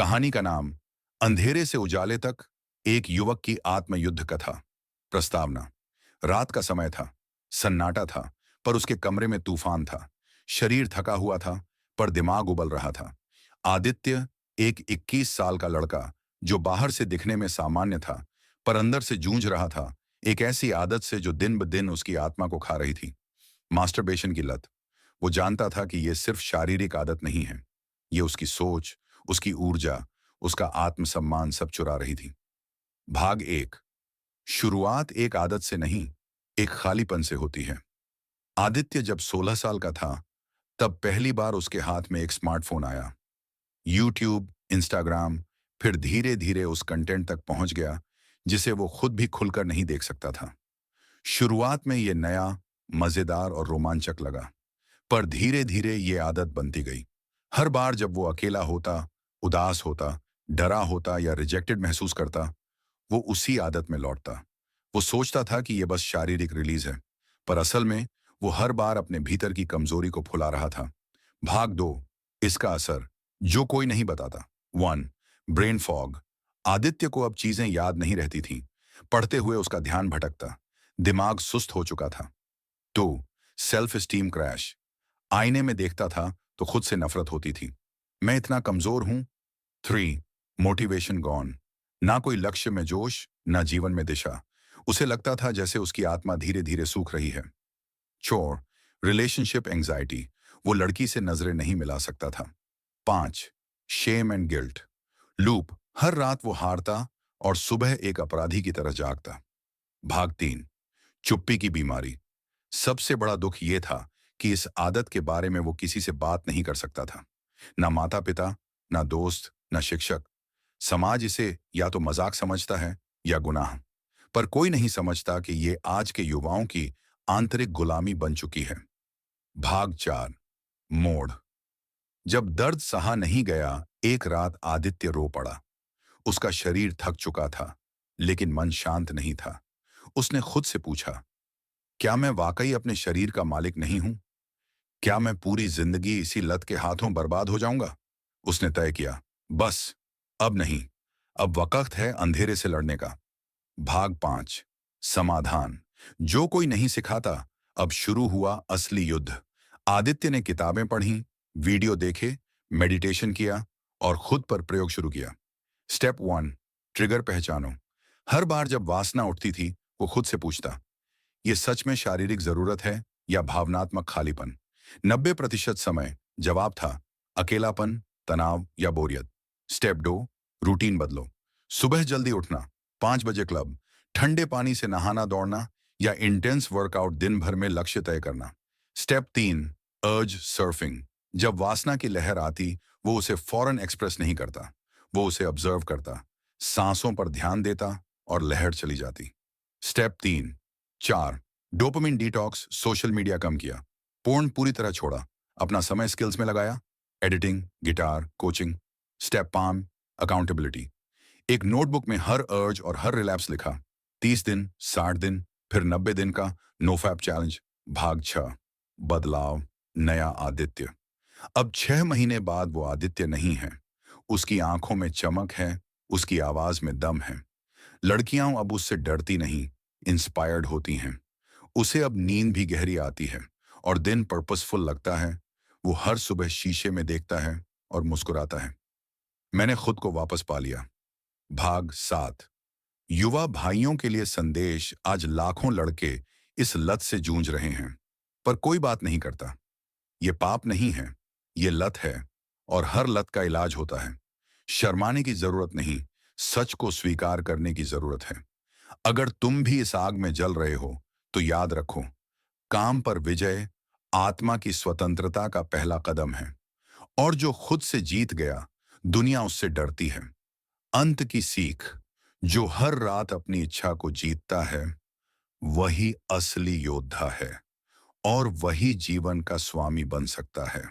कहानी का नाम अंधेरे से उजाले तक, एक युवक की आत्मयुद्ध कथा। प्रस्तावना। रात का समय था, सन्नाटा था, पर उसके कमरे में तूफान था। शरीर थका हुआ था, पर दिमाग उबल रहा था। आदित्य, एक 21 साल का लड़का, जो बाहर से दिखने में सामान्य था, पर अंदर से जूझ रहा था एक ऐसी आदत से जो दिन ब दिन उसकी आत्मा को खा रही थी। मास्टरबेशन की लत। वो जानता था कि यह सिर्फ शारीरिक आदत नहीं है, ये उसकी सोच, उसकी ऊर्जा, उसका आत्मसम्मान सब चुरा रही थी। भाग एक। शुरुआत एक आदत से नहीं, एक खालीपन से होती है। आदित्य जब 16 साल का था, तब पहली बार उसके हाथ में एक स्मार्टफोन आया। यूट्यूब, इंस्टाग्राम, फिर धीरे धीरे उस कंटेंट तक पहुंच गया जिसे वो खुद भी खुलकर नहीं देख सकता था। शुरुआत में ये नया, मजेदार और रोमांचक लगा, पर धीरे धीरे ये आदत बनती गई। हर बार जब वो अकेला होता, उदास होता, डरा होता या रिजेक्टेड महसूस करता, वो उसी आदत में लौटता। वो सोचता था कि ये बस शारीरिक रिलीज है, पर असल में वो हर बार अपने भीतर की कमजोरी को फुला रहा था। भाग दो। इसका असर, जो कोई नहीं बताता। 1। Brain fog. आदित्य को अब चीजें याद नहीं रहती थीं। पढ़ते हुए उसका ध्यान भटकता, दिमाग सुस्त हो चुका था। 2। Self esteem crash. आईने में देखता था तो खुद से नफरत होती थी। मैं इतना कमजोर हूं। 3। Motivation gone. ना कोई लक्ष्य में जोश, ना जीवन में दिशा। उसे लगता था जैसे उसकी आत्मा धीरे धीरे सूख रही है। 4। Relationship anxiety. वो लड़की से नजरें नहीं मिला सकता था। 5। Shame and guilt loop. हर रात वो हारता और सुबह एक अपराधी की तरह जागता। भाग 3। चुप्पी की बीमारी। सबसे बड़ा दुख ये था कि इस आदत के बारे में वो किसी से बात नहीं कर सकता था। ना माता पिता, ना दोस्त, ना शिक्षक। समाज इसे या तो मजाक समझता है या गुनाह, पर कोई नहीं समझता कि ये आज के युवाओं की आंतरिक गुलामी बन चुकी है। भाग 4। मोड़। जब दर्द सहा नहीं गया, एक रात आदित्य रो पड़ा। उसका शरीर थक चुका था, लेकिन मन शांत नहीं था। उसने खुद से पूछा, क्या मैं वाकई अपने शरीर का मालिक नहीं हूं? क्या मैं पूरी जिंदगी इसी लत के हाथों बर्बाद हो जाऊंगा? उसने तय किया, बस अब नहीं, अब वक्त है अंधेरे से लड़ने का। भाग 5। समाधान। जो कोई नहीं सिखाता, अब शुरू हुआ असली युद्ध। आदित्य ने किताबें पढ़ी, वीडियो देखे, मेडिटेशन किया और खुद पर प्रयोग शुरू किया। स्टेप 1। ट्रिगर पहचानो। हर बार जब वासना उठती थी, वो खुद से पूछता, ये सच में शारीरिक जरूरत है या भावनात्मक खालीपन? 90% समय जवाब था अकेलापन, तनाव या बोरियत। स्टेप 2। रूटीन बदलो। सुबह जल्दी उठना, 5 बजे क्लब, ठंडे पानी से नहाना, दौड़ना या इंटेंस वर्कआउट, दिन भर में लक्ष्य तय करना। स्टेप 3। अर्ज सर्फिंग। जब वासना की लहर आती, वो उसे फौरन एक्सप्रेस नहीं करता, वो उसे ऑब्जर्व करता, सांसों पर ध्यान देता और लहर चली जाती। Step 3। 4। Dopamine detox. Social media कम किया, फोन पूरी तरह छोड़ा, अपना समय स्किल्स में लगाया, editing, guitar, coaching. Step 5। Accountability. एक नोटबुक में हर अर्ज और हर रिलैप्स लिखा। 30 दिन, 60 दिन, फिर 90 दिन का नो फैप चैलेंज। भाग 6। बदलाव। नया आदित्य। अब 6 महीने बाद वो आदित्य नहीं है। उसकी आंखों में चमक है, उसकी आवाज में दम है। लड़कियां अब उससे डरती नहीं, इंस्पायर्ड होती हैं। उसे अब नींद भी गहरी आती है और दिन पर्पसफुल लगता है। वो हर सुबह शीशे में देखता है और मुस्कुराता है, मैंने खुद को वापस पा लिया। भाग 7। युवा भाइयों के लिए संदेश। आज लाखों लड़के इस लत से जूझ रहे हैं, पर कोई बात नहीं करता। ये पाप नहीं है, ये लत है, और हर लत का इलाज होता है। शर्माने की जरूरत नहीं, सच को स्वीकार करने की जरूरत है। अगर तुम भी इस आग में जल रहे हो, तो याद रखो, काम पर विजय आत्मा की स्वतंत्रता का पहला कदम है, और जो खुद से जीत गया, दुनिया उससे डरती है। अंत की सीख, जो हर रात अपनी इच्छा को जीतता है, वही असली योद्धा है और वही जीवन का स्वामी बन सकता है।